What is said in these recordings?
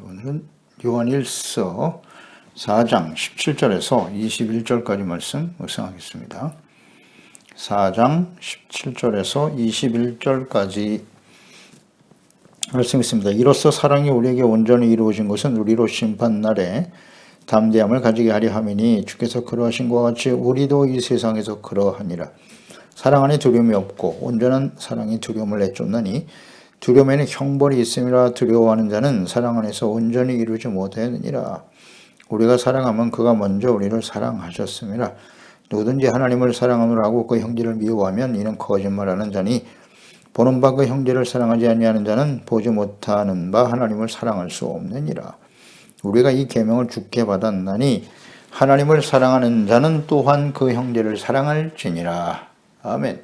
오늘은 요한일서 4장 17절에서 21절까지 말씀 묵상하겠습니다. 4장 17절에서 21절까지 말씀 있습니다. 이로써 사랑이 우리에게 온전히 이루어진 것은 우리로 심판날에 담대함을 가지게 하려 함이니 주께서 그러하신 것과 같이 우리도 이 세상에서 그러하니라. 사랑 안에 두려움이 없고 온전한 사랑이 두려움을 내쫓나니 두려움에는 형벌이 있음이라. 두려워하는 자는 사랑 안에서 온전히 이루지 못하느니라. 우리가 사랑하면 그가 먼저 우리를 사랑하셨음이라. 누구든지 하나님을 사랑함을 하고 그 형제를 미워하면 이는 거짓말하는 자니 보는 바 그 형제를 사랑하지 아니하는 자는 보지 못하는 바 하나님을 사랑할 수 없느니라. 우리가 이 계명을 주께 받았나니 하나님을 사랑하는 자는 또한 그 형제를 사랑할지니라. 아멘.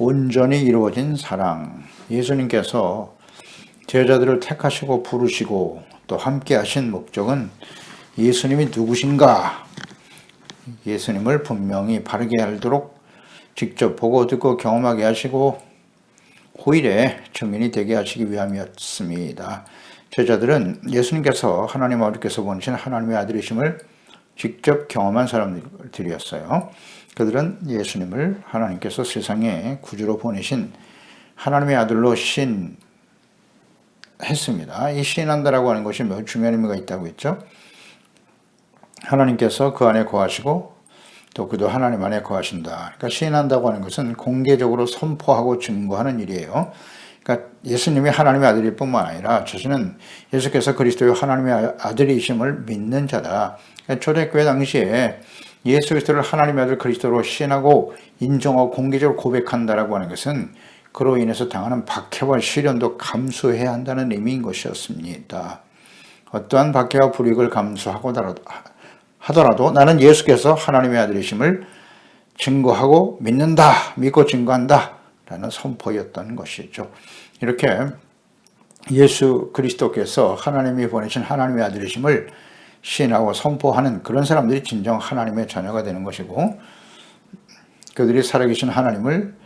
온전히 이루어진 사랑. 예수님께서 제자들을 택하시고 부르시고 또 함께 하신 목적은 예수님이 누구신가? 예수님을 분명히 바르게 알도록 직접 보고 듣고 경험하게 하시고 후일에 증인이 되게 하시기 위함이었습니다. 제자들은 예수님께서 하나님 아버지께서 보내신 하나님의 아들이심을 직접 경험한 사람들이었어요. 그들은 예수님을 하나님께서 세상에 구주로 보내신 하나님의 아들로 시인했습니다. 이 시인한다라고 하는 것이 매우 중요한 의미가 있다고 했죠. 하나님께서 그 안에 거하시고 또 그도 하나님 안에 거하신다. 그러니까 시인한다고 하는 것은 공개적으로 선포하고 증거하는 일이에요. 그러니까 예수님이 하나님의 아들일 뿐만 아니라 자신은 예수께서 그리스도의 하나님의 아들이심을 믿는 자다. 그러니까 초대교회 당시에 예수 그리스도를 하나님의 아들 그리스도로 시인하고 인정하고 공개적으로 고백한다라고 하는 것은 그로 인해서 당하는 박해와 시련도 감수해야 한다는 의미인 것이었습니다. 어떠한 박해와 불이익을 감수하더라도 나는 예수께서 하나님의 아들이심을 증거하고 믿는다, 믿고 증거한다 라는 선포였던 것이죠. 이렇게 예수 그리스도께서 하나님이 보내신 하나님의 아들이심을 시인하고 선포하는 그런 사람들이 진정 하나님의 자녀가 되는 것이고, 그들이 살아계신 하나님을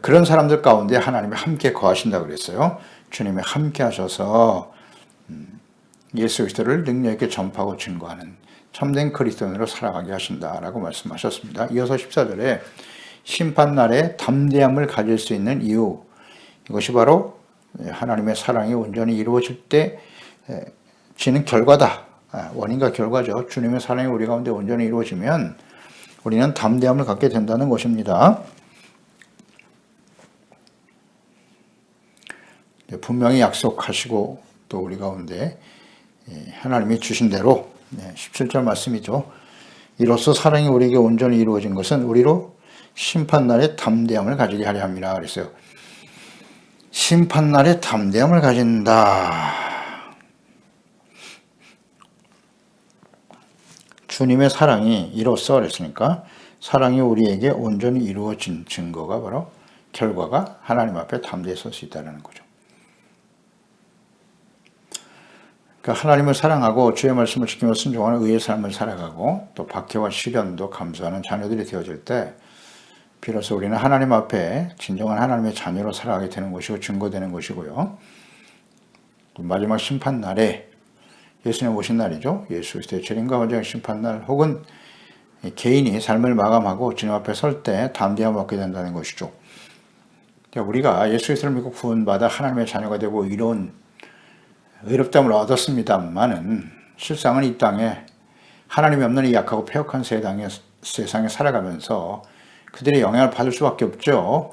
그런 사람들 가운데 하나님이 함께 거하신다고 그랬어요. 주님이 함께 하셔서 예수 그리스도를 능력 있게 전파하고 증거하는 참된 그리스도인으로 살아가게 하신다라고 말씀하셨습니다. 이어서 14절에 심판날에 담대함을 가질 수 있는 이유, 이것이 바로 하나님의 사랑이 온전히 이루어질 때 지는 결과다. 원인과 결과죠. 주님의 사랑이 우리 가운데 온전히 이루어지면 우리는 담대함을 갖게 된다는 것입니다. 분명히 약속하시고 또 우리 가운데 하나님이 주신 대로 17절 말씀이죠. 이로써 사랑이 우리에게 온전히 이루어진 것은 우리로 심판날에 담대함을 가지게 하려 함이라 그랬어요. 심판날에 담대함을 가진다. 주님의 사랑이 이로써 그랬으니까 사랑이 우리에게 온전히 이루어진 증거가 바로 결과가 하나님 앞에 담대히 설 수 있다는 거죠. 그러니까 하나님을 사랑하고 주의 말씀을 지키며 순종하는 의의 삶을 살아가고 또 박해와 시련도 감수하는 자녀들이 되어질 때 비로소 우리는 하나님 앞에 진정한 하나님의 자녀로 살아가게 되는 것이고 증거되는 것이고요. 또 마지막 심판날에 예수님 오신 날이죠. 예수 그리스도의 재림과 마지막 심판날 혹은 개인이 삶을 마감하고 주님 앞에 설 때 담대함을 얻게 된다는 것이죠. 그러니까 우리가 예수 그리스도를 믿고 구원받아 하나님의 자녀가 되고 이런 의롭다함을 얻었습니다만은 실상은 이 땅에 하나님이 없는 이 약하고 패역한 세상에 살아가면서 그들의 영향을 받을 수밖에 없죠.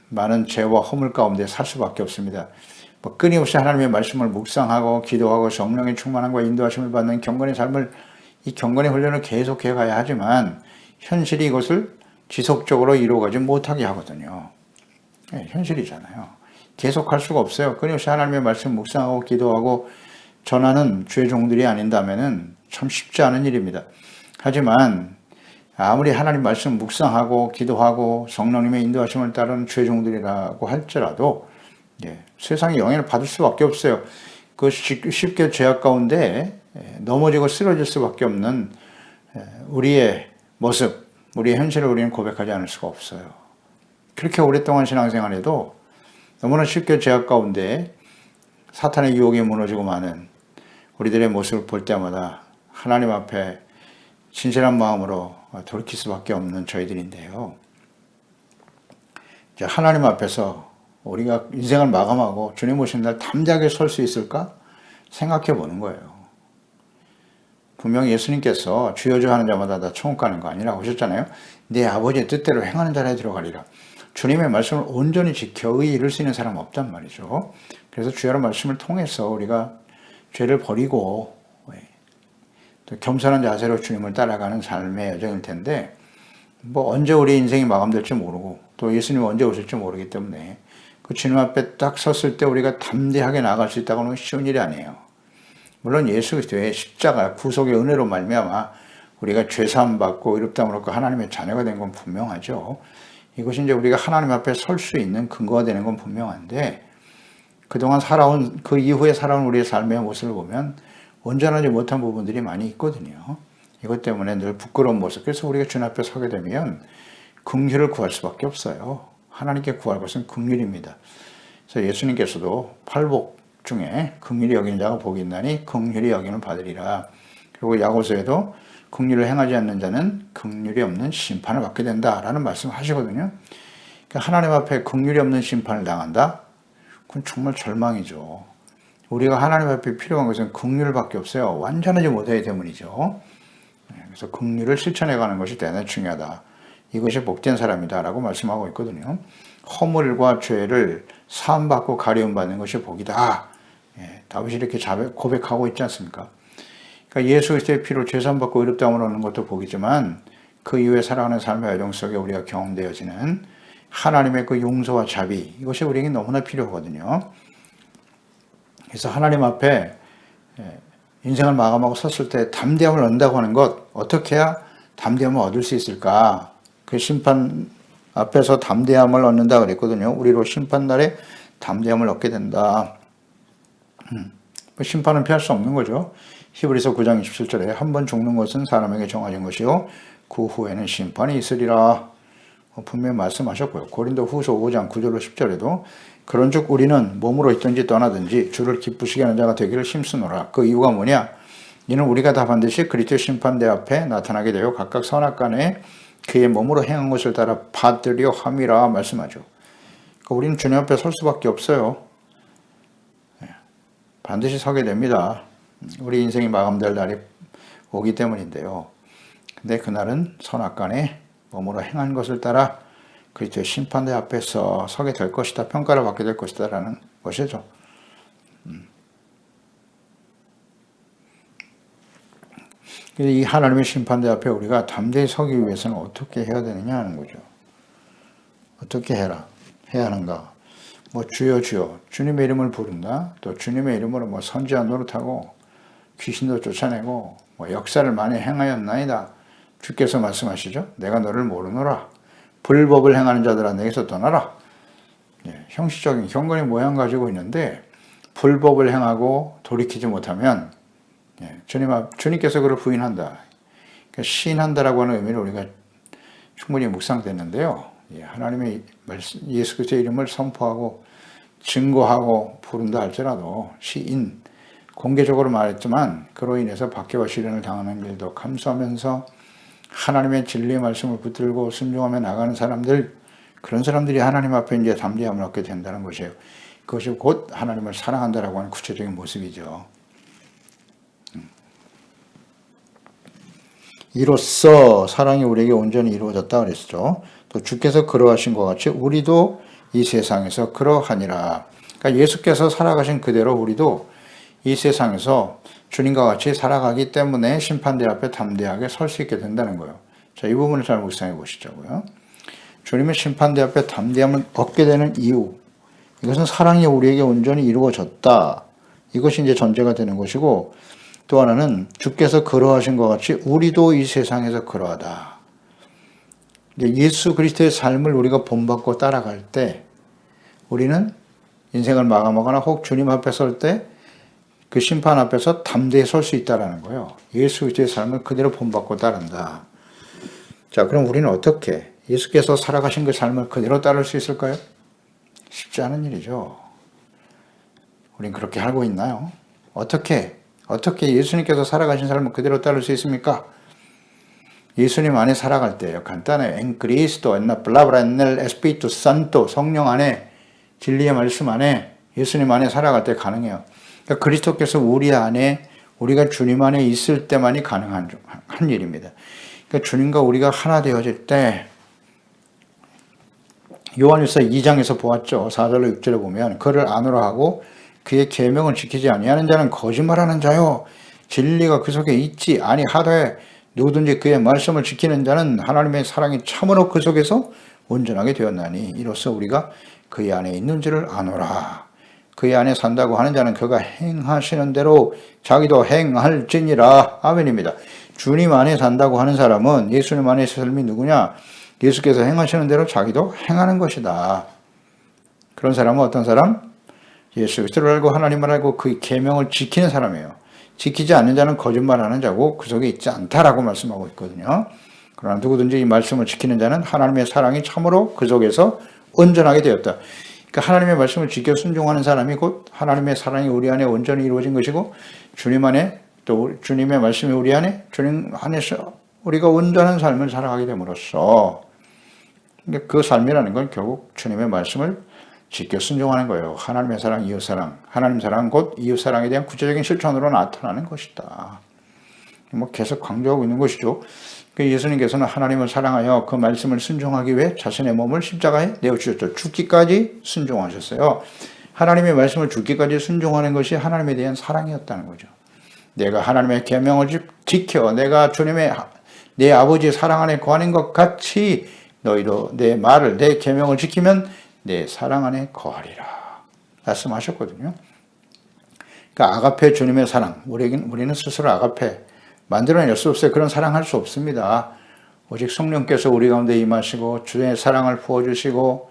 많은 죄와 허물 가운데 살 수밖에 없습니다. 끊임없이 하나님의 말씀을 묵상하고 기도하고 성령의 충만함과 인도하심을 받는 경건의 삶을, 이 경건의 훈련을 계속해 가야 하지만 현실이 이것을 지속적으로 이루어가지 못하게 하거든요. 현실이잖아요. 계속할 수가 없어요. 끊임없이 하나님의 말씀 묵상하고 기도하고 전하는 주의 종들이 아닌다면은 참 쉽지 않은 일입니다. 하지만 아무리 하나님 말씀 묵상하고 기도하고 성령님의 인도하심을 따르는 주의 종들이라고 할지라도 세상의 영향을 받을 수밖에 없어요. 그 쉽게 죄악 가운데 넘어지고 쓰러질 수밖에 없는 우리의 모습, 우리의 현실을 우리는 고백하지 않을 수가 없어요. 그렇게 오랫동안 신앙생활해도 너무나 쉽게 죄악 가운데 사탄의 유혹에 무너지고 마는 우리들의 모습을 볼 때마다 하나님 앞에 진실한 마음으로 돌이킬 수밖에 없는 저희들인데요. 이제 하나님 앞에서 우리가 인생을 마감하고 주님 오신 날 담대하게 설 수 있을까 생각해 보는 거예요. 분명히 예수님께서 주여 주여 하는 자마다 다 천국 가는 거 아니라고 하셨잖아요. 내 아버지의 뜻대로 행하는 자라에 들어가리라. 주님의 말씀을 온전히 지켜 의에 이룰 수 있는 사람은 없단 말이죠. 그래서 주여의 말씀을 통해서 우리가 죄를 버리고 또 겸손한 자세로 주님을 따라가는 삶의 여정일 텐데, 뭐 언제 우리 인생이 마감될지 모르고 또 예수님이 언제 오실지 모르기 때문에 그 주님 앞에 딱 섰을 때 우리가 담대하게 나아갈 수 있다고 하는 건 쉬운 일이 아니에요. 물론 예수 그리스도의 십자가 구속의 은혜로 말미암아 우리가 죄사함 받고 의롭다함을 얻고 하나님의 자녀가 된 건 분명하죠. 이것이 이제 우리가 하나님 앞에 설 수 있는 근거가 되는 건 분명한데, 그동안 살아온 그 이후에 살아온 우리의 삶의 모습을 보면 온전하지 못한 부분들이 많이 있거든요. 이것 때문에 늘 부끄러운 모습. 그래서 우리가 주님 앞에 서게 되면 긍휼을 구할 수밖에 없어요. 하나님께 구할 것은 긍휼입니다. 그래서 예수님께서도 팔복 중에 긍휼히 여기는 자가 복이 있나니 긍휼히 여김을 받으리라. 그리고 야고보서에도 긍휼을 행하지 않는 자는 긍휼이 없는 심판을 받게 된다라는 말씀을 하시거든요. 그러니까 하나님 앞에 긍휼이 없는 심판을 당한다? 그건 정말 절망이죠. 우리가 하나님 앞에 필요한 것은 긍휼밖에 없어요. 완전하지 못하기 때문이죠. 그래서 긍휼을 실천해가는 것이 대단히 중요하다. 이것이 복된 사람이다라고 말씀하고 있거든요. 허물과 죄를 사함받고 가려움받는 것이 복이다. 다윗이 이렇게 고백하고 있지 않습니까? 그러니까 예수 그리스도의 피로 죄사함받고 의롭다함을 얻는 것도 복이지만 그 이후에 살아가는 삶의 여정 속에 우리가 경험되어지는 하나님의 그 용서와 자비, 이것이 우리에게 너무나 필요하거든요. 그래서 하나님 앞에 인생을 마감하고 섰을 때 담대함을 얻는다고 하는 것, 어떻게 해야 담대함을 얻을 수 있을까? 그 심판 앞에서 담대함을 얻는다 그랬거든요. 우리로 심판날에 담대함을 얻게 된다. 심판은 피할 수 없는 거죠. 히브리서 9장 27절에 한 번 죽는 것은 사람에게 정해진 것이요 그 후에는 심판이 있으리라. 분명히 말씀하셨고요. 고린도 후서 5장 9절로 10절에도 그런즉 우리는 몸으로 있든지 떠나든지 주를 기쁘시게 하는 자가 되기를 힘쓰노라. 그 이유가 뭐냐? 이는 우리가 다 반드시 그리스도 심판대 앞에 나타나게 되어 각각 선악간에 그의 몸으로 행한 것을 따라 받으려 함이라 말씀하죠. 그러니까 우리는 주님 앞에 설 수밖에 없어요. 반드시 서게 됩니다. 우리 인생이 마감될 날이 오기 때문인데요. 근데 그날은 선악간에 몸으로 행한 것을 따라 그리스도의 심판대 앞에서 서게 될 것이다. 평가를 받게 될 것이다 라는 것이죠. 이 하나님의 심판대 앞에 우리가 담대히 서기 위해서는 어떻게 해야 되느냐 하는 거죠. 어떻게 해야 하는가? 뭐 주여 주여 주님의 이름을 부른다. 또 주님의 이름으로 뭐 선지한 노릇하고 귀신도 쫓아내고 뭐 역사를 많이 행하였나이다. 주께서 말씀하시죠. 내가 너를 모르노라. 불법을 행하는 자들아 내게서 떠나라. 형식적인 경건의 모양 가지고 있는데 불법을 행하고 돌이키지 못하면 주님께서 그를 부인한다. 그러니까 시인한다라고 하는 의미를 우리가 충분히 묵상됐는데요. 하나님의 예수 그리스도의 이름을 선포하고 증거하고 부른다 할지라도 시인, 공개적으로 말했지만 그로 인해서 박해와 시련을 당하는 일도 감수하면서 하나님의 진리의 말씀을 붙들고 순종하며 나가는 사람들, 그런 사람들이 하나님 앞에 이제 담대함을 얻게 된다는 것이에요. 그것이 곧 하나님을 사랑한다라고 하는 구체적인 모습이죠. 이로써 사랑이 우리에게 온전히 이루어졌다 그랬죠. 또 주께서 그러하신 것 같이 우리도 이 세상에서 그러하니라. 그러니까 예수께서 살아가신 그대로 우리도 이 세상에서 주님과 같이 살아가기 때문에 심판대 앞에 담대하게 설 수 있게 된다는 거예요. 자, 이 부분을 잘 묵상해 보시자고요. 주님의 심판대 앞에 담대함을 얻게 되는 이유, 이것은 사랑이 우리에게 온전히 이루어졌다. 이것이 이제 전제가 되는 것이고, 또 하나는 주께서 그러하신 것 같이 우리도 이 세상에서 그러하다. 예수 그리스도의 삶을 우리가 본받고 따라갈 때 우리는 인생을 마감하거나 혹 주님 앞에 설 때 그 심판 앞에서 담대히 설 수 있다는 거예요. 예수 그리스도의 삶을 그대로 본받고 따른다. 자, 그럼 우리는 어떻게 예수께서 살아가신 그 삶을 그대로 따를 수 있을까요? 쉽지 않은 일이죠. 우린 그렇게 알고 있나요? 어떻게 어떻게 예수님께서 살아가신 삶을 그대로 따를 수 있습니까? 예수님 안에 살아갈 때요. 간단해요. En Cristo, en la palabra, en el Espíritu Santo. 성령 안에, 진리의 말씀 안에, 예수님 안에 살아갈 때 가능해요. 그러니까 그리스도께서 우리 안에, 우리가 주님 안에 있을 때만이 가능한 한 일입니다. 그러니까 주님과 우리가 하나 되어질 때, 요한일서 2장에서 보았죠. 4절로 6절에 보면 그를 안으로 하고 그의 계명을 지키지 아니하는 자는 거짓말하는 자요, 진리가 그 속에 있지 아니하되 누구든지 그의 말씀을 지키는 자는 하나님의 사랑이 참으로 그 속에서 온전하게 되었나니 이로써 우리가 그의 안에 있는지를 아노라. 그의 안에 산다고 하는 자는 그가 행하시는 대로 자기도 행할지니라. 아멘입니다. 주님 안에 산다고 하는 사람은 예수님 안에 삶이 누구냐? 예수께서 행하시는 대로 자기도 행하는 것이다. 그런 사람은 어떤 사람? 예수 그리스도를 알고 하나님을 알고 그의 계명을 지키는 사람이에요. 지키지 않는 자는 거짓말하는 자고 그 속에 있지 않다라고 말씀하고 있거든요. 그러나 누구든지 이 말씀을 지키는 자는 하나님의 사랑이 참으로 그 속에서 온전하게 되었다. 그러니까 하나님의 말씀을 지켜 순종하는 사람이 곧 하나님의 사랑이 우리 안에 온전히 이루어진 것이고 주님 안에 또 주님의 말씀이 우리 안에 주님 안에서 우리가 온전한 삶을 살아가게 됨으로써 그 삶이라는 건 결국 주님의 말씀을 지켜 순종하는 거예요. 하나님의 사랑, 이웃사랑. 하나님 사랑 곧 이웃사랑에 대한 구체적인 실천으로 나타나는 것이다. 계속 강조하고 있는 것이죠. 예수님께서는 하나님을 사랑하여 그 말씀을 순종하기 위해 자신의 몸을 십자가에 내어주셨죠. 죽기까지 순종하셨어요. 하나님의 말씀을 죽기까지 순종하는 것이 하나님에 대한 사랑이었다는 거죠. 내가 하나님의 계명을 지켜 내가 내 아버지의 사랑 안에 거하는 것 같이 너희도 내 말을 내 계명을 지키면 내 사랑 안에 거하리라 말씀하셨거든요. 그러니까 아가페 주님의 사랑, 우리는 스스로 아가페 만들어낼 수 없어요. 그런 사랑할 수 없습니다. 오직 성령께서 우리 가운데 임하시고 주의 사랑을 부어주시고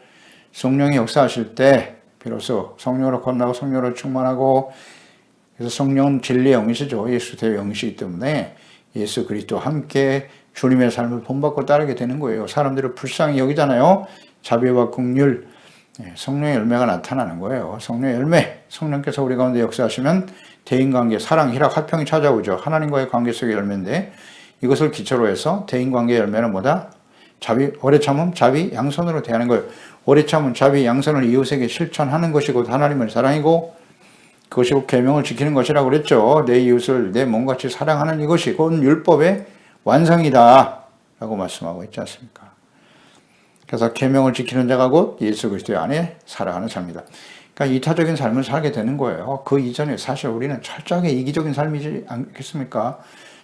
성령이 역사하실 때 비로소 성령으로 건너고 성령으로 충만하고, 그래서 성령은 진리의 영이시죠. 예수 대의 영이시기 때문에 예수 그리스도와 함께 주님의 삶을 본받고 따르게 되는 거예요. 사람들을 불쌍히 여기잖아요. 자비와 긍휼, 성령의 열매가 나타나는 거예요. 성령의 열매, 성령께서 우리 가운데 역사하시면 대인관계, 사랑, 희락, 화평이 찾아오죠. 하나님과의 관계 속의 열매인데 이것을 기초로 해서 대인관계의 열매는 뭐다? 자비, 오래 참음, 자비, 양선으로 대하는 거예요. 오래 참음, 자비, 양선을 이웃에게 실천하는 것이 곧 하나님을 사랑이고 그것이 곧 계명을 지키는 것이라고 그랬죠. 내 이웃을 내 몸같이 사랑하는 이것이 곧 율법의 완성이다 라고 말씀하고 있지 않습니까? 그래서 계명을 지키는 자가 곧 예수 그리스도 안에 살아가는 삶이다. 그러니까 이타적인 삶을 살게 되는 거예요. 그 이전에 사실 우리는 철저하게 이기적인 삶이지 않겠습니까?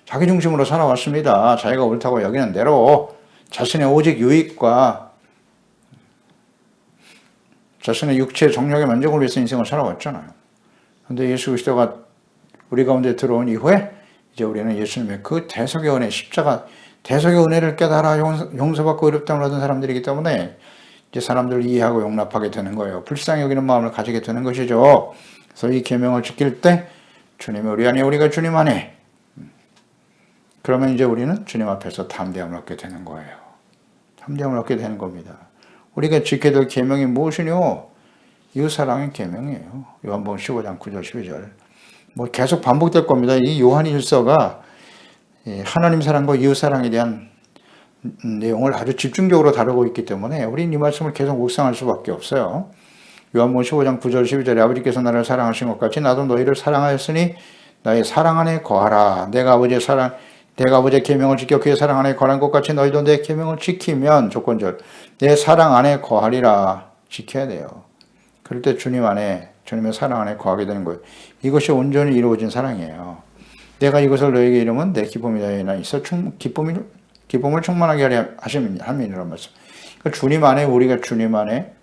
자기 중심으로 살아왔습니다. 자기가 옳다고 여기는 대로 자신의 오직 유익과 자신의 육체의 정욕의 만족을 위해서 인생을 살아왔잖아요. 그런데 예수 그리스도가 우리 가운데 들어온 이후에 이제 우리는 예수님의 그 대속의 은혜, 십자가 대속의 은혜를 깨달아 용서받고 의롭다함을 얻은 사람들이기 때문에 이제 사람들을 이해하고 용납하게 되는 거예요. 불쌍히 여기는 마음을 가지게 되는 것이죠. 그래서 이 계명을 지킬 때 주님이 우리 안에, 우리가 주님 안에, 그러면 이제 우리는 주님 앞에서 담대함을 얻게 되는 거예요. 담대함을 얻게 되는 겁니다. 우리가 지켜야 될 계명이 무엇이뇨? 이웃사랑의 계명이에요. 요한복음 15장 9절 12절. 계속 반복될 겁니다. 이 요한일서가 하나님 사랑과 이웃사랑에 대한 내용을 아주 집중적으로 다루고 있기 때문에 우리는 이 말씀을 계속 묵상할 수밖에 없어요. 요한복음 15장 9절 12절에 아버지께서 나를 사랑하신 것 같이 나도 너희를 사랑하였으니 나의 사랑 안에 거하라. 내가 아버지의 계명을 지켜 그의 사랑 안에 거하는 것 같이 너희도 내 계명을 지키면, 조건절, 내 사랑 안에 거하리라. 지켜야 돼요. 그럴 때 주님 안에, 주님의 사랑 안에 거하게 되는 거예요. 이것이 온전히 이루어진 사랑이에요. 내가 이것을 너에게 이루면 내 기쁨이 너희에게 있어 기쁨을 충만하게 하려 함이라는 말씀. 그러니까 주님 안에, 우리가 주님 안에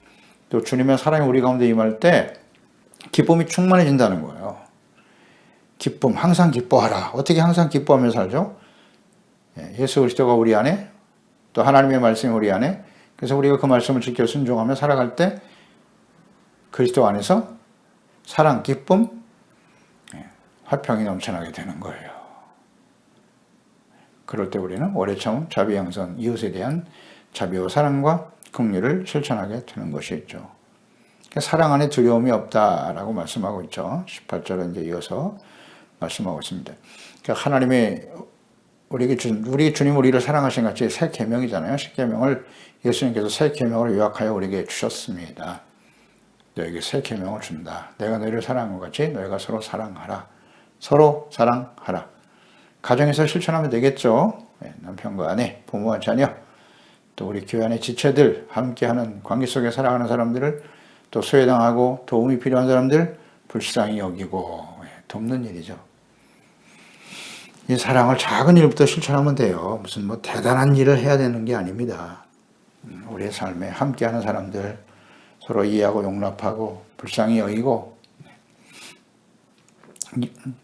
또 주님의 사랑이 우리 가운데 임할 때 기쁨이 충만해진다는 거예요. 기쁨, 항상 기뻐하라. 어떻게 항상 기뻐하며 살죠? 예수 그리스도가 우리 안에, 또 하나님의 말씀이 우리 안에, 그래서 우리가 그 말씀을 지켜 순종하며 살아갈 때 그리스도 안에서 사랑, 기쁨, 화평이 넘쳐나게 되는 거예요. 그럴 때 우리는 오래 참음, 자비, 양선, 이웃에 대한 자비와 사랑과 긍휼을 실천하게 되는 것이 있죠. 사랑 안에 두려움이 없다라고 말씀하고 있죠. 18절에 이제 이어서 말씀하고 있습니다. 그러니까 하나님이 우리 주님 우리를 사랑하신 같이 새 계명이잖아요. 새 계명을 예수님께서 새 계명을 요약하여 우리에게 주셨습니다. 너에게 새 계명을 준다. 내가 너희를 사랑한 것 같이 너희가 서로 사랑하라. 서로 사랑하라. 가정에서 실천하면 되겠죠. 남편과 아내, 부모와 자녀, 또 우리 교회 안의 지체들, 함께하는 관계 속에 살아가는 사람들을 또 소외당하고 도움이 필요한 사람들 불쌍히 여기고 돕는 일이죠. 이 사랑을 작은 일부터 실천하면 돼요. 무슨 뭐 대단한 일을 해야 되는 게 아닙니다. 우리의 삶에 함께하는 사람들 서로 이해하고 용납하고 불쌍히 여기고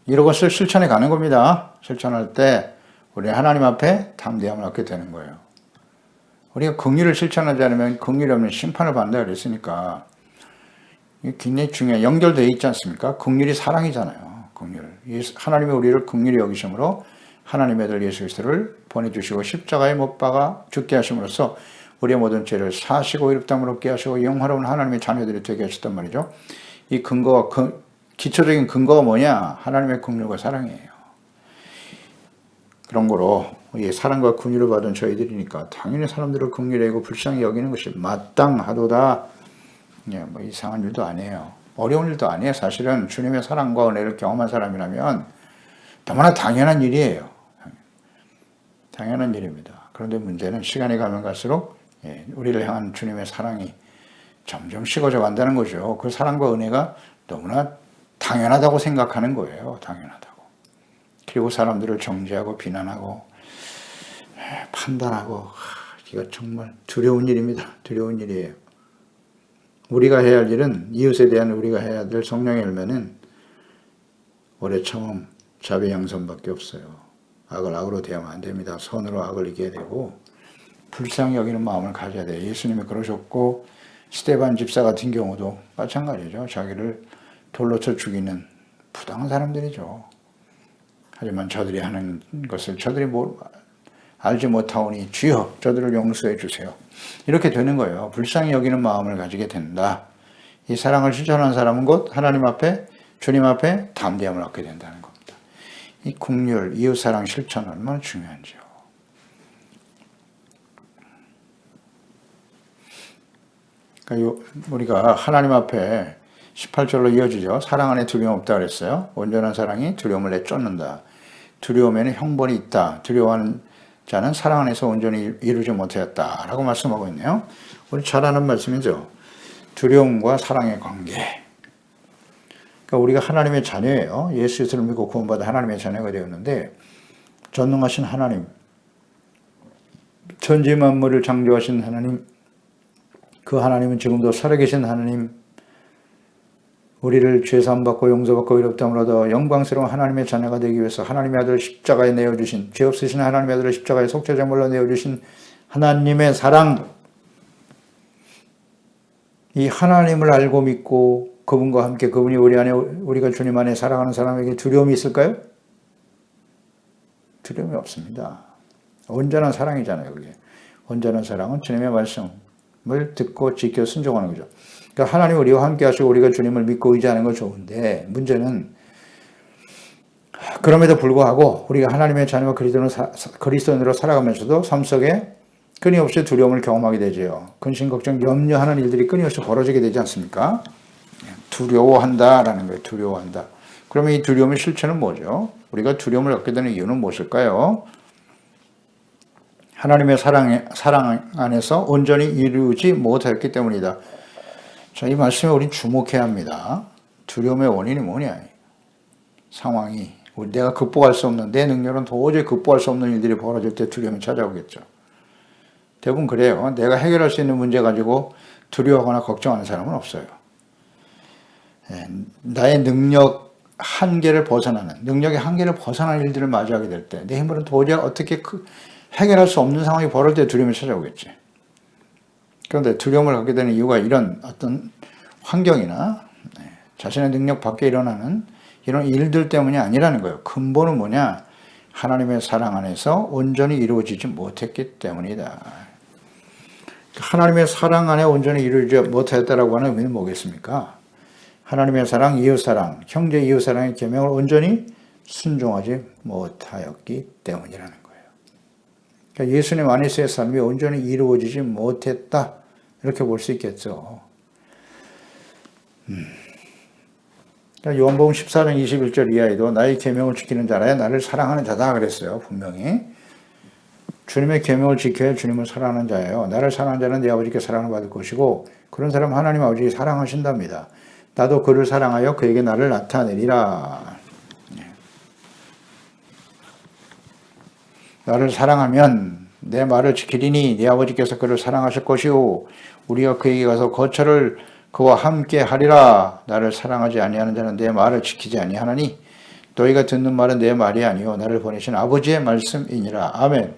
이런 것을 실천해 가는 겁니다. 실천할 때 우리는 하나님 앞에 담대함을 얻게 되는 거예요. 우리가 긍휼을 실천하지 않으면 긍휼이 없는 심판을 받는다 그랬으니까 이게 굉장히 중요해요. 연결되어 있지 않습니까? 긍휼이 사랑이잖아요. 긍휼. 하나님이 우리를 긍휼히 여기심으로 하나님의 아들 예수 그리스도를 보내주시고 십자가에 못 박아 죽게 하심으로써 우리의 모든 죄를 사시고 이롭다함을 얻게 하시고 영화로운 하나님의 자녀들이 되게 하셨단 말이죠. 이 근거가 기초적인 근거가 뭐냐? 하나님의 긍휼과 사랑이에요. 그런 거로 이 사랑과 긍휼을 받은 저희들이니까 당연히 사람들을 긍휼히 여기고 불쌍히 여기는 것이 마땅하도다. 뭐 이상한 일도 아니에요. 어려운 일도 아니에요. 사실은 주님의 사랑과 은혜를 경험한 사람이라면 너무나 당연한 일이에요. 당연한 일입니다. 그런데 문제는 시간이 가면 갈수록 우리를 향한 주님의 사랑이 점점 식어져 간다는 거죠. 그 사랑과 은혜가 너무나 당연하다고 생각하는 거예요. 당연하다고. 그리고 사람들을 정죄하고 비난하고 판단하고 이거 정말 두려운 일입니다. 두려운 일이에요. 우리가 해야 할 일은 이웃에 대한 우리가 해야 될 성령의 열매는 오래 참음, 자비 양선밖에 없어요. 악을 악으로 대하면 안 됩니다. 선으로 악을 이겨야 되고 불쌍히 여기는 마음을 가져야 돼요. 예수님이 그러셨고 스데반 집사 같은 경우도 마찬가지죠. 자기를 돌로 쳐 죽이는 부당한 사람들이죠. 하지만 저들이 하는 것을 저들이 알지 못하오니 주여 저들을 용서해 주세요. 이렇게 되는 거예요. 불쌍히 여기는 마음을 가지게 된다. 이 사랑을 실천하는 사람은 곧 하나님 앞에 주님 앞에 담대함을 얻게 된다는 겁니다. 이 긍휼, 이웃사랑 실천은 얼마나 중요한지요. 그러니까 우리가 하나님 앞에 18절로 이어지죠. 사랑 안에 두려움 없다 그랬어요. 온전한 사랑이 두려움을 내쫓는다. 두려움에는 형벌이 있다. 두려워하는 자는 사랑 안에서 온전히 이루지 못하였다라고 말씀하고 있네요. 우리 잘 아는 말씀이죠. 두려움과 사랑의 관계. 그러니까 우리가 하나님의 자녀예요. 예수 그리스도를 믿고 구원받아 하나님의 자녀가 되었는데 전능하신 하나님, 천지 만물을 창조하신 하나님, 그 하나님은 지금도 살아계신 하나님, 우리를 죄사함받고 용서받고 의롭다함을 얻어 영광스러운 하나님의 자녀가 되기 위해서 하나님의 아들을 십자가에 내어주신, 죄 없으신 하나님의 아들을 십자가에 속죄제물로 내어주신 하나님의 사랑, 이 하나님을 알고 믿고 그분과 함께 그분이 우리 안에, 우리가 주님 안에 살아가는 사람에게 두려움이 있을까요? 두려움이 없습니다. 온전한 사랑이잖아요. 그게. 온전한 사랑은 주님의 말씀을 듣고 지켜 순종하는 거죠. 그러니까 하나님 우리와 함께 하시고 우리가 주님을 믿고 의지하는 건 좋은데 문제는 그럼에도 불구하고 우리가 하나님의 자녀와 그리스도인으로 살아가면서도 삶 속에 끊임없이 두려움을 경험하게 되죠. 근심, 걱정, 염려하는 일들이 끊임없이 벌어지게 되지 않습니까? 두려워한다라는 거예요. 두려워한다. 그러면 이 두려움의 실체는 뭐죠? 우리가 두려움을 얻게 되는 이유는 무엇일까요? 하나님의 사랑 안에서 온전히 이루지 못했기 때문이다. 자, 이 말씀에 우린 주목해야 합니다. 두려움의 원인이 뭐냐? 상황이 내가 극복할 수 없는, 내 능력은 도저히 극복할 수 없는 일들이 벌어질 때 두려움이 찾아오겠죠. 대부분 그래요. 내가 해결할 수 있는 문제 가지고 두려워하거나 걱정하는 사람은 없어요. 나의 능력의 한계를 벗어나는 일들을 마주하게 될 때 내 힘으로는 도저히 어떻게 해결할 수 없는 상황이 벌어질 때 두려움이 찾아오겠지. 그런데 두려움을 갖게 되는 이유가 이런 어떤 환경이나 자신의 능력 밖에 일어나는 이런 일들 때문이 아니라는 거예요. 근본은 뭐냐? 하나님의 사랑 안에서 온전히 이루어지지 못했기 때문이다. 하나님의 사랑 안에 온전히 이루어지지 못했다라고 하는 의미는 뭐겠습니까? 하나님의 사랑, 이웃사랑, 형제 이웃사랑의 계명을 온전히 순종하지 못하였기 때문이라는 거예요. 그러니까 예수님 안에서의 삶이 온전히 이루어지지 못했다. 이렇게 볼 수 있겠죠. 그러니까 요한복음 14장 21절 이하에도 나의 계명을 지키는 자라야 나를 사랑하는 자다 그랬어요. 분명히. 주님의 계명을 지켜야 주님을 사랑하는 자예요. 나를 사랑하는 자는 내 아버지께 사랑을 받을 것이고 그런 사람은 하나님 아버지 사랑하신답니다. 나도 그를 사랑하여 그에게 나를 나타내리라. 나를 사랑하면 내 말을 지키리니 네 아버지께서 그를 사랑하실 것이요 우리가 그에게 가서 거처를 그와 함께 하리라. 나를 사랑하지 아니하는 자는 내 말을 지키지 아니하나니 너희가 듣는 말은 내 말이 아니요 나를 보내신 아버지의 말씀이니라. 아멘.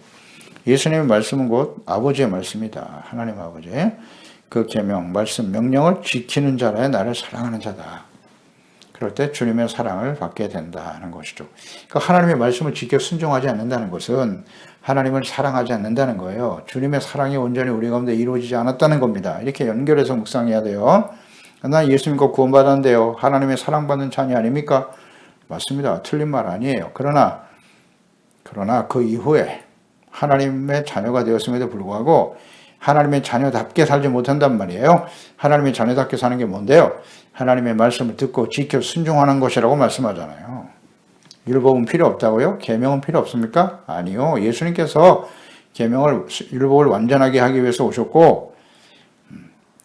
예수님의 말씀은 곧 아버지의 말씀이다. 하나님 아버지 그 계명, 말씀, 명령을 지키는 자라야 나를 사랑하는 자다. 그럴 때 주님의 사랑을 받게 된다는 것이죠. 그러니까 하나님의 말씀을 지켜 순종하지 않는다는 것은 하나님을 사랑하지 않는다는 거예요. 주님의 사랑이 온전히 우리 가운데 이루어지지 않았다는 겁니다. 이렇게 연결해서 묵상해야 돼요. 나 예수 믿고 구원받았는데요. 하나님의 사랑받는 자녀 아닙니까? 맞습니다. 틀린 말 아니에요. 그러나 그 이후에 하나님의 자녀가 되었음에도 불구하고 하나님의 자녀답게 살지 못한단 말이에요. 하나님의 자녀답게 사는 게 뭔데요? 하나님의 말씀을 듣고 지켜 순종하는 것이라고 말씀하잖아요. 율법은 필요 없다고요? 계명은 필요 없습니까? 아니요. 예수님께서 계명을 율법을 완전하게 하기 위해서 오셨고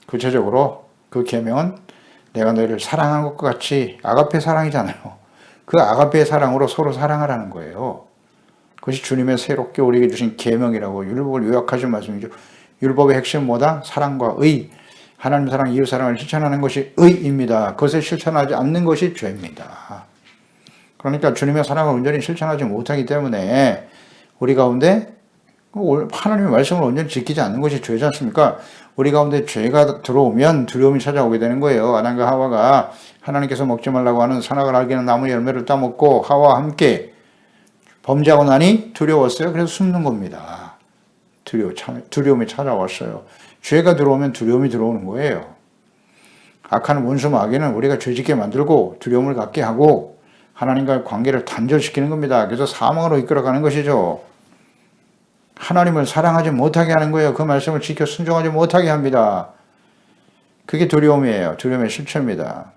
구체적으로 그 계명은 내가 너희를 사랑한 것과 같이 아가페 사랑이잖아요. 그 아가페 사랑으로 서로 사랑하라는 거예요. 그것이 주님의 새롭게 우리에게 주신 계명이라고 율법을 요약하신 말씀이죠. 율법의 핵심은 뭐다? 사랑과 의. 하나님 사랑, 이웃 사랑을 실천하는 것이 의입니다. 그것을 실천하지 않는 것이 죄입니다. 그러니까 주님의 사랑을 온전히 실천하지 못하기 때문에 우리 가운데 하나님의 말씀을 온전히 지키지 않는 것이 죄지 않습니까? 우리 가운데 죄가 들어오면 두려움이 찾아오게 되는 거예요. 아담과 하와가 하나님께서 먹지 말라고 하는 선악을 알게 하는 나무 열매를 따먹고 하와와 함께 범죄하고 나니 두려웠어요. 그래서 숨는 겁니다. 두려움이 찾아왔어요. 죄가 들어오면 두려움이 들어오는 거예요. 악한 원수 마귀는 우리가 죄짓게 만들고 두려움을 갖게 하고 하나님과의 관계를 단절시키는 겁니다. 그래서 사망으로 이끌어가는 것이죠. 하나님을 사랑하지 못하게 하는 거예요. 그 말씀을 지켜 순종하지 못하게 합니다. 그게 두려움이에요. 두려움의 실체입니다.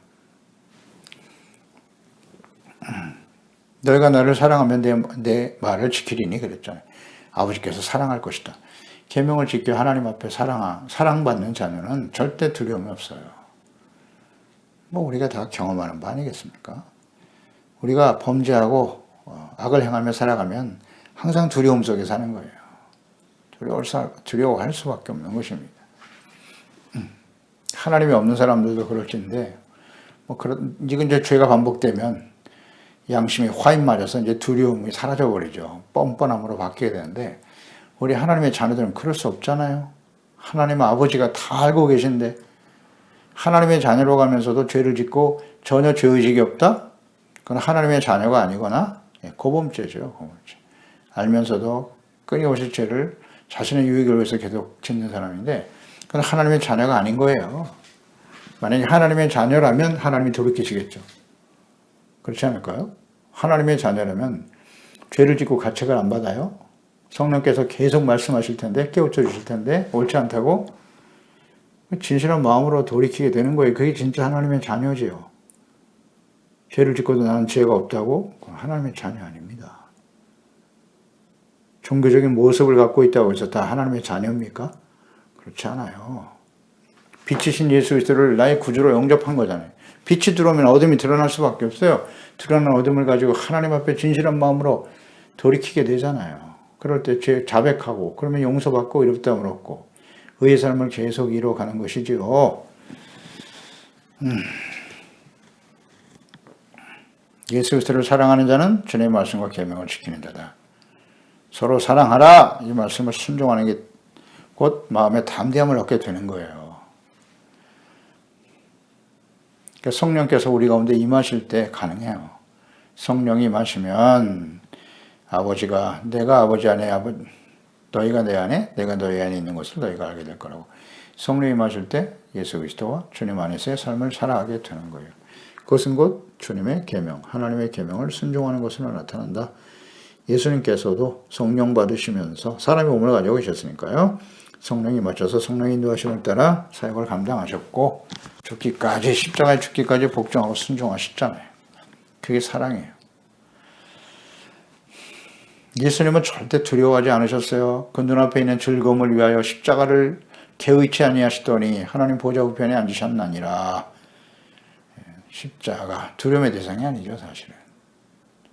너희가 나를 사랑하면 내 말을 지키리니 그랬잖아요. 아버지께서 사랑할 것이다. 계명을 지켜 하나님 앞에 사랑받는 자녀는 절대 두려움이 없어요. 우리가 다 경험하는 바 아니겠습니까? 우리가 범죄하고 악을 행하며 살아가면 항상 두려움 속에 사는 거예요. 두려워할 수밖에 없는 것입니다. 하나님이 없는 사람들도 그럴진데, 이건 이제 죄가 반복되면 양심이 화인 맞아서 이제 두려움이 사라져버리죠. 뻔뻔함으로 바뀌게 되는데, 우리 하나님의 자녀들은 그럴 수 없잖아요. 하나님 아버지가 다 알고 계신데, 하나님의 자녀로 가면서도 죄를 짓고 전혀 죄의식이 없다? 그건 하나님의 자녀가 아니거나 고범죄죠. 고범죄. 알면서도 끊임없이 죄를 자신의 유익을 위해서 계속 짓는 사람인데 그건 하나님의 자녀가 아닌 거예요. 만약에 하나님의 자녀라면 하나님이 돌이키시겠죠. 그렇지 않을까요? 하나님의 자녀라면 죄를 짓고 가책을 안 받아요. 성령께서 계속 말씀하실 텐데 깨우쳐 주실 텐데 옳지 않다고 진실한 마음으로 돌이키게 되는 거예요. 그게 진짜 하나님의 자녀지요. 죄를 짓고도 나는 죄가 없다고? 하나님의 자녀 아닙니다. 종교적인 모습을 갖고 있다고 해서 다 하나님의 자녀입니까? 그렇지 않아요. 빛이신 예수 그리스도를 나의 구주로 영접한 거잖아요. 빛이 들어오면 어둠이 드러날 수밖에 없어요. 드러난 어둠을 가지고 하나님 앞에 진실한 마음으로 돌이키게 되잖아요. 그럴 때 죄 자백하고 그러면 용서받고 이롭다함을 얻고 의의 삶을 계속 이루어가는 것이지요. 예수 그리스도를 사랑하는 자는 주님의 말씀과 계명을 지키는 자다. 서로 사랑하라 이 말씀을 순종하는 게 곧 마음의 담대함을 얻게 되는 거예요. 그러니까 성령께서 우리 가운데 임하실 때 가능해요. 성령이 임하시면 아버지가 내가 아버지 안에 너희가 내 안에 내가 너희 안에 있는 것을 너희가 알게 될 거라고. 성령이 임하실 때 예수 그리스도와 주님 안에서의 삶을 살아가게 되는 거예요. 그것은 곧 주님의 계명, 하나님의 계명을 순종하는 것으로 나타난다. 예수님께서도 성령 받으시면서 사람의 몸을 가지고 계셨으니까요. 성령이 맞춰서 성령의 인도하심을 따라 사역을 감당하셨고 죽기까지 십자가에 죽기까지 복종하고 순종하셨잖아요. 그게 사랑이에요. 예수님은 절대 두려워하지 않으셨어요. 그 눈앞에 있는 즐거움을 위하여 십자가를 개의치 아니하시더니 하나님 보좌 우편에 앉으셨나니라. 십자가 두려움의 대상이 아니죠, 사실은.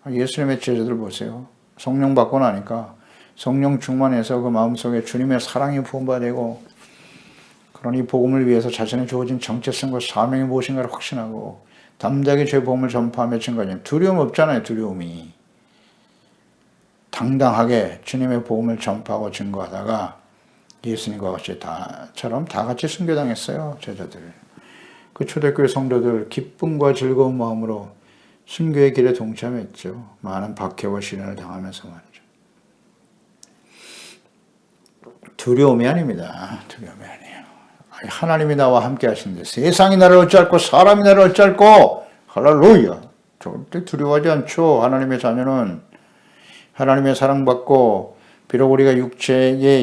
예수님의 제자들 보세요. 성령 받고 나니까 성령 충만해서 그 마음속에 주님의 사랑이 부음받고 그러니 복음을 위해서 자신의 주어진 정체성과 사명이 무엇인가를 확신하고 담대하게 죄 복음을 전파하며 증거하냐. 두려움 없잖아요, 두려움이. 당당하게 주님의 복음을 전파하고 증거하다가 예수님과 같이 다 같이 순교당했어요, 제자들. 그 초대교회 성도들 기쁨과 즐거운 마음으로 순교의 길에 동참했죠. 많은 박해와 시련을 당하면서 말이죠. 두려움이 아닙니다. 두려움이 아니에요. 하나님이 나와 함께 하시는데 세상이 나를 어찌할꼬 사람이 나를 어찌할꼬. 할렐루야. 절대 두려워하지 않죠. 하나님의 자녀는 하나님의 사랑받고 비록 우리가 육체가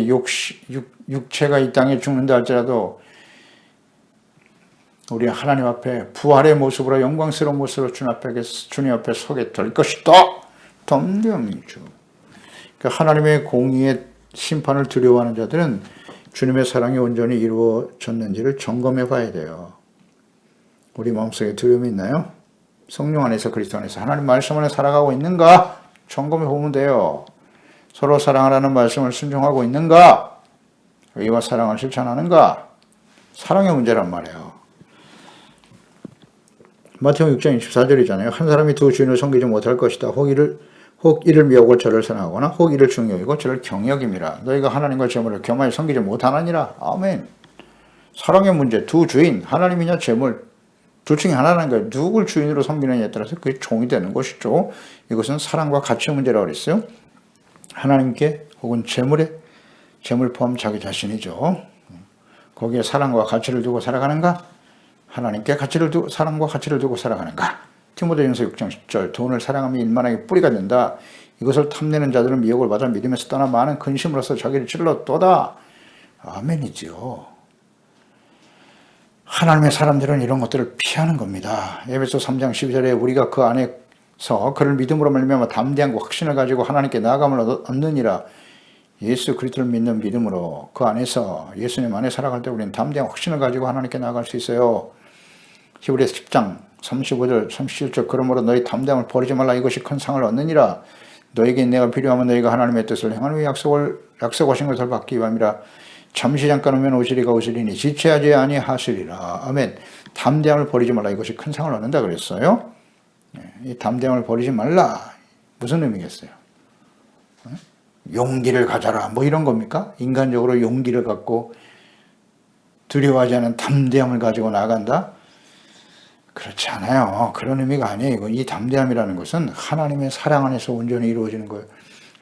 이 땅에 죽는다 할지라도 우리 하나님 앞에 부활의 모습으로 영광스러운 모습으로 주님 앞에 서게 될 것이다. 덤덤이죠. 그러니까 하나님의 공의의 심판을 두려워하는 자들은 주님의 사랑이 온전히 이루어졌는지를 점검해 봐야 돼요. 우리 마음속에 두려움이 있나요? 성령 안에서 그리스도 안에서 하나님 말씀 안에 살아가고 있는가? 점검해 보면 돼요. 서로 사랑하라는 말씀을 순종하고 있는가? 의와 사랑을 실천하는가? 사랑의 문제란 말이에요. 마태복음 6장 24절이잖아요. 한 사람이 두 주인을 섬기지 못할 것이다. 혹 이를 미워하고 저를 사랑하거나 혹 이를 중요하고 저를 경역임이라. 너희가 하나님과 재물을 겸하여 섬기지 못하느니라. 아멘. 사랑의 문제, 두 주인, 하나님이냐 재물, 둘 중에 하나라는 거예요. 누굴 주인으로 섬기느냐에 따라서 그게 종이 되는 것이죠. 이것은 사랑과 가치의 문제라고 그랬어요. 하나님께 혹은 재물 포함 자기 자신이죠. 거기에 사랑과 가치를 두고 살아가는가? 하나님께 사랑과 가치를 두고 살아가는가? 디모데전서 6장 10절 돈을 사랑하며 일만하게 뿌리가 된다. 이것을 탐내는 자들은 미혹을 받아 믿음에서 떠나 많은 근심으로써 자기를 찔러또다. 아멘이지요. 하나님의 사람들은 이런 것들을 피하는 겁니다. 에베소 3장 12절에 우리가 그 안에서 그를 믿음으로 말미암아 담대한 확신을 가지고 하나님께 나아감을 얻느니라. 예수 그리스도를 믿는 믿음으로 그 안에서 예수님 안에 살아갈 때 우리는 담대한 확신을 가지고 하나님께 나아갈 수 있어요. 히브리서 10장 35절 37절 그러므로 너희 담대함을 버리지 말라. 이것이 큰 상을 얻느니라. 너에게 내가 필요하면 너희가 하나님의 뜻을 행하는 후에 약속하신 것을 받기 위함이라. 잠시 잠깐 오면 오시리가 오시리니 지체하지 아니하시리라. 아멘. 담대함을 버리지 말라. 이것이 큰 상을 얻는다 그랬어요. 이 담대함을 버리지 말라. 무슨 의미겠어요? 용기를 가져라. 뭐 이런 겁니까? 인간적으로 용기를 갖고 두려워하지 않은 담대함을 가지고 나간다? 그렇지 않아요. 그런 의미가 아니에요. 이 담대함이라는 것은 하나님의 사랑 안에서 온전히 이루어지는 거예요.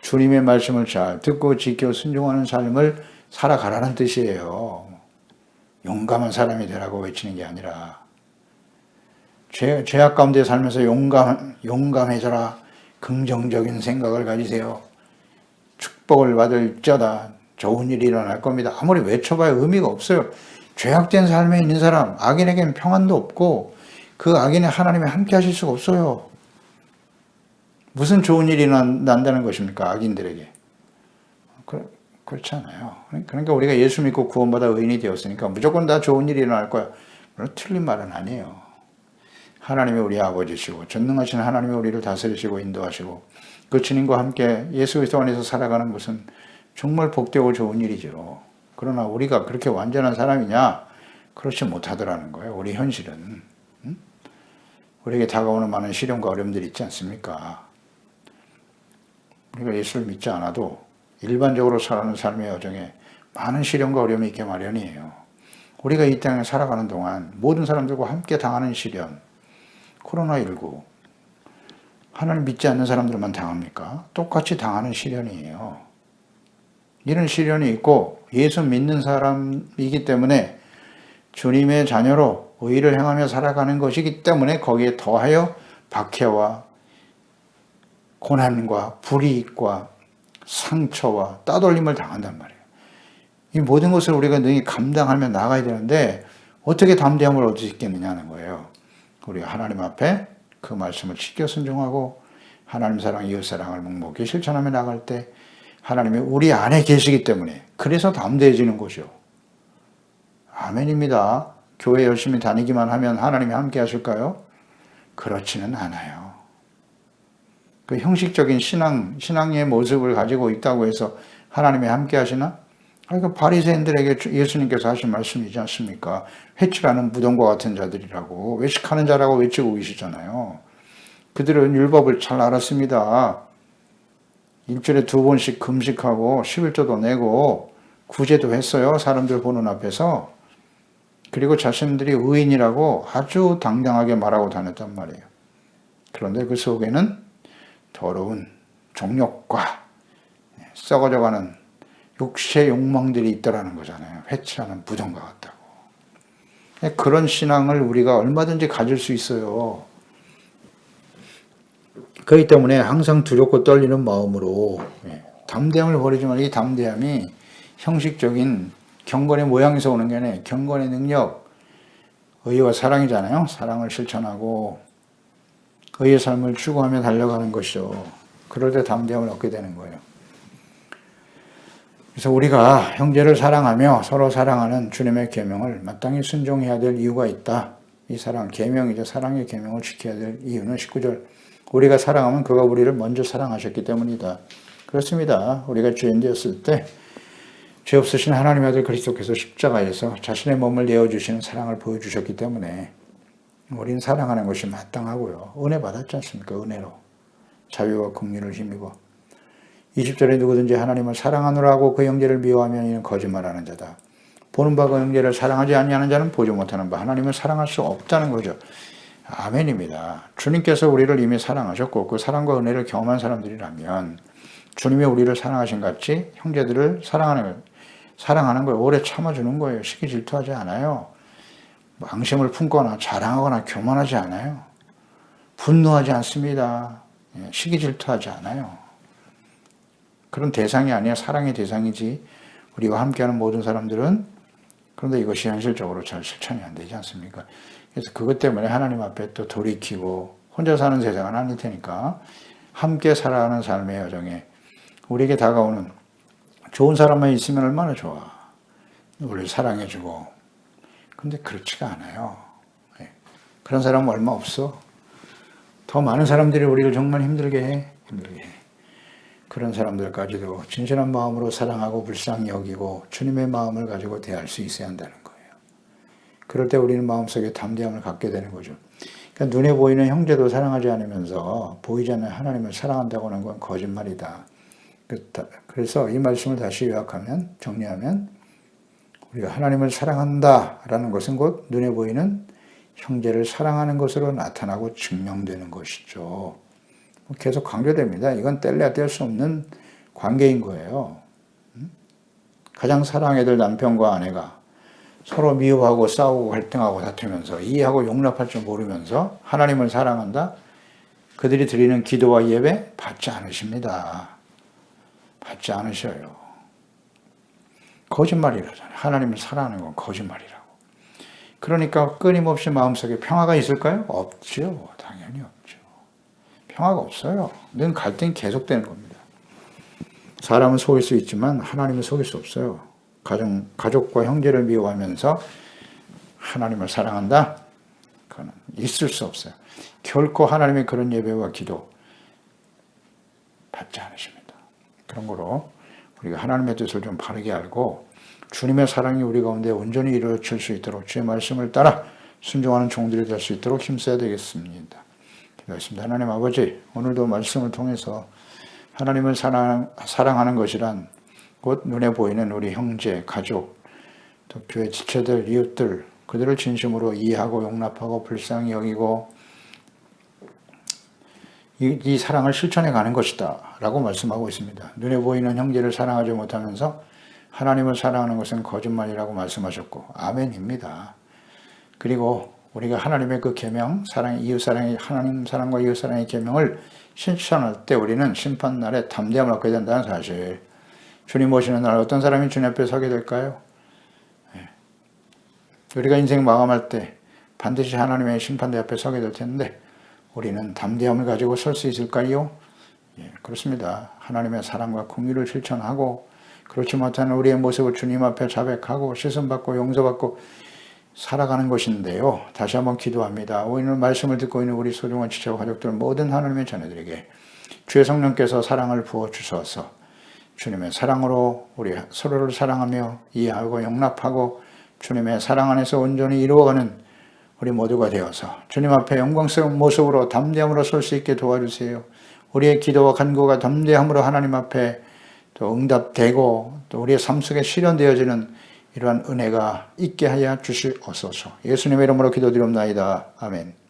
주님의 말씀을 잘 듣고 지켜 순종하는 삶을 살아가라는 뜻이에요. 용감한 사람이 되라고 외치는 게 아니라 죄악 가운데 살면서 용감해져라. 긍정적인 생각을 가지세요. 축복을 받을지어다. 좋은 일이 일어날 겁니다. 아무리 외쳐봐야 의미가 없어요. 죄악된 삶에 있는 사람, 악인에게는 평안도 없고 그 악인의 하나님이 함께 하실 수가 없어요. 무슨 좋은 일이 난다는 것입니까? 악인들에게. 그렇지 않아요. 그러니까 우리가 예수 믿고 구원받아 의인이 되었으니까 무조건 다 좋은 일이 일어날 거야. 물론 틀린 말은 아니에요. 하나님이 우리 아버지시고 전능하신 하나님이 우리를 다스리시고 인도하시고 그 주님과 함께 예수 그리스도 안에서 살아가는 것은 정말 복되고 좋은 일이죠. 그러나 우리가 그렇게 완전한 사람이냐? 그렇지 못하더라는 거예요. 우리 현실은. 우리에게 다가오는 많은 시련과 어려움들이 있지 않습니까? 우리가 예수를 믿지 않아도 일반적으로 살아가는 삶의 여정에 많은 시련과 어려움이 있게 마련이에요. 우리가 이 땅에 살아가는 동안 모든 사람들과 함께 당하는 시련, 코로나19, 하나님 믿지 않는 사람들만 당합니까? 똑같이 당하는 시련이에요. 이런 시련이 있고 예수 믿는 사람이기 때문에 주님의 자녀로 의의를 행하며 살아가는 것이기 때문에 거기에 더하여 박해와 고난과 불이익과 상처와 따돌림을 당한단 말이에요. 이 모든 것을 우리가 능히 감당하며 나가야 되는데 어떻게 담대함을 얻을 수 있겠느냐는 거예요. 우리가 하나님 앞에 그 말씀을 지켜 순종하고 하나님 사랑, 이웃 사랑을 묵묵히 실천하며 나갈 때 하나님이 우리 안에 계시기 때문에 그래서 담대해지는 것이요. 아멘입니다. 교회 열심히 다니기만 하면 하나님이 함께 하실까요? 그렇지는 않아요. 그 형식적인 신앙의 모습을 가지고 있다고 해서 하나님이 함께 하시나? 그러니까 바리새인들에게 예수님께서 하신 말씀이지 않습니까? 회칠하는 무덤과 같은 자들이라고 외식하는 자라고 외치고 계시잖아요. 그들은 율법을 잘 알았습니다. 일주일에 2번씩 금식하고 11조도 내고 구제도 했어요. 사람들 보는 앞에서. 그리고 자신들이 의인이라고 아주 당당하게 말하고 다녔단 말이에요. 그런데 그 속에는 더러운 정욕과 썩어져가는 육체의 욕망들이 있더라는 거잖아요. 회칠하는 무덤과 같다고. 그런 신앙을 우리가 얼마든지 가질 수 있어요. 그렇기 때문에 항상 두렵고 떨리는 마음으로 담대함을 버리지만 이 담대함이 형식적인 경건의 모양에서 오는 게 아니라 경건의 능력, 의와 사랑이잖아요. 사랑을 실천하고 의의 삶을 추구하며 달려가는 것이죠. 그럴 때 담대함을 얻게 되는 거예요. 그래서 우리가 형제를 사랑하며 서로 사랑하는 주님의 계명을 마땅히 순종해야 될 이유가 있다. 이 사랑, 계명이죠. 사랑의 계명을 지켜야 될 이유는 19절. 우리가 사랑하면 그가 우리를 먼저 사랑하셨기 때문이다. 그렇습니다. 우리가 죄인 되었을 때 죄 없으신 하나님의 아들 그리스도께서 십자가에서 자신의 몸을 내어주시는 사랑을 보여주셨기 때문에 우리는 사랑하는 것이 마땅하고요. 은혜 받았지 않습니까? 은혜로. 자유와 긍휼을 힘입어. 20절에 누구든지 하나님을 사랑하노라 하고 그 형제를 미워하면 이는 거짓말하는 자다. 보는 바가 형제를 사랑하지 아니하는 자는 보지 못하는 바. 하나님을 사랑할 수 없다는 거죠. 아멘입니다. 주님께서 우리를 이미 사랑하셨고 그 사랑과 은혜를 경험한 사람들이라면 주님이 우리를 사랑하신 같이 형제들을 사랑하는 거예요. 오래 참아주는 거예요. 시기 질투하지 않아요. 앙심을 품거나 자랑하거나 교만하지 않아요. 분노하지 않습니다. 시기 질투하지 않아요. 그런 대상이 아니야. 사랑의 대상이지. 우리와 함께하는 모든 사람들은. 그런데 이것이 현실적으로 잘 실천이 안 되지 않습니까? 그래서 그것 때문에 하나님 앞에 또 돌이키고 혼자 사는 세상은 아닐 테니까 함께 살아가는 삶의 여정에 우리에게 다가오는 좋은 사람만 있으면 얼마나 좋아. 우리를 사랑해주고. 근데 그렇지가 않아요. 그런 사람은 얼마 없어. 더 많은 사람들이 우리를 정말 힘들게 해. 그런 사람들까지도 진실한 마음으로 사랑하고 불쌍히 여기고 주님의 마음을 가지고 대할 수 있어야 한다는 거예요. 그럴 때 우리는 마음속에 담대함을 갖게 되는 거죠. 그러니까 눈에 보이는 형제도 사랑하지 않으면서 보이지 않는 하나님을 사랑한다고 하는 건 거짓말이다. 그래서 이 말씀을 다시 요약하면, 정리하면 우리가 하나님을 사랑한다라는 것은 곧 눈에 보이는 형제를 사랑하는 것으로 나타나고 증명되는 것이죠. 계속 강조됩니다. 이건 뗄래야 뗄 수 없는 관계인 거예요. 가장 사랑해야 될 남편과 아내가 서로 미워하고 싸우고 갈등하고 다투면서 이해하고 용납할 줄 모르면서 하나님을 사랑한다? 그들이 드리는 기도와 예배 받지 않으십니다. 받지 않으셔요. 거짓말이라잖아요. 하나님을 사랑하는 건 거짓말이라고. 그러니까 끊임없이 마음속에 평화가 있을까요? 없죠. 당연히 없죠. 평화가 없어요. 늘 갈등이 계속되는 겁니다. 사람은 속일 수 있지만 하나님은 속일 수 없어요. 가족과 형제를 미워하면서 하나님을 사랑한다? 그건 있을 수 없어요. 결코 하나님의 그런 예배와 기도 받지 않으십니다. 그런 거로 우리가 하나님의 뜻을 좀 바르게 알고 주님의 사랑이 우리 가운데 온전히 이루어질 수 있도록 주의 말씀을 따라 순종하는 종들이 될 수 있도록 힘써야 되겠습니다. 기도하겠습니다. 하나님 아버지, 오늘도 말씀을 통해서 하나님을 사랑하는 것이란 곧 눈에 보이는 우리 형제, 가족, 또 교회 지체들, 이웃들, 그들을 진심으로 이해하고 용납하고 불쌍히 여기고 이 사랑을 실천해 가는 것이다 라고 말씀하고 있습니다. 눈에 보이는 형제를 사랑하지 못하면서 하나님을 사랑하는 것은 거짓말이라고 말씀하셨고 아멘입니다. 그리고 우리가 하나님의 그 계명, 사랑의 이웃 사랑의 하나님 사랑과 이웃 사랑의 계명을 실천할 때 우리는 심판날에 담대함을 얻게 된다는 사실. 주님 오시는 날 어떤 사람이 주님 앞에 서게 될까요? 우리가 인생 마감할 때 반드시 하나님의 심판대 앞에 서게 될 텐데 우리는 담대함을 가지고 설 수 있을까요? 그렇습니다. 하나님의 사랑과 공의를 실천하고 그렇지 못하는 우리의 모습을 주님 앞에 자백하고 씻음받고 용서받고 살아가는 것인데요. 다시 한번 기도합니다. 오늘 말씀을 듣고 있는 우리 소중한 지체와 가족들 모든 하나님의 자녀들에게 주의 성령께서 사랑을 부어주셔서 주님의 사랑으로 우리 서로를 사랑하며 이해하고 용납하고 주님의 사랑 안에서 온전히 이루어가는 우리 모두가 되어서 주님 앞에 영광스러운 모습으로 담대함으로 설 수 있게 도와주세요. 우리의 기도와 간구가 담대함으로 하나님 앞에 또 응답되고 또 우리의 삶 속에 실현되어지는 이러한 은혜가 있게 하여 주시옵소서. 예수님의 이름으로 기도드립니다. 아멘.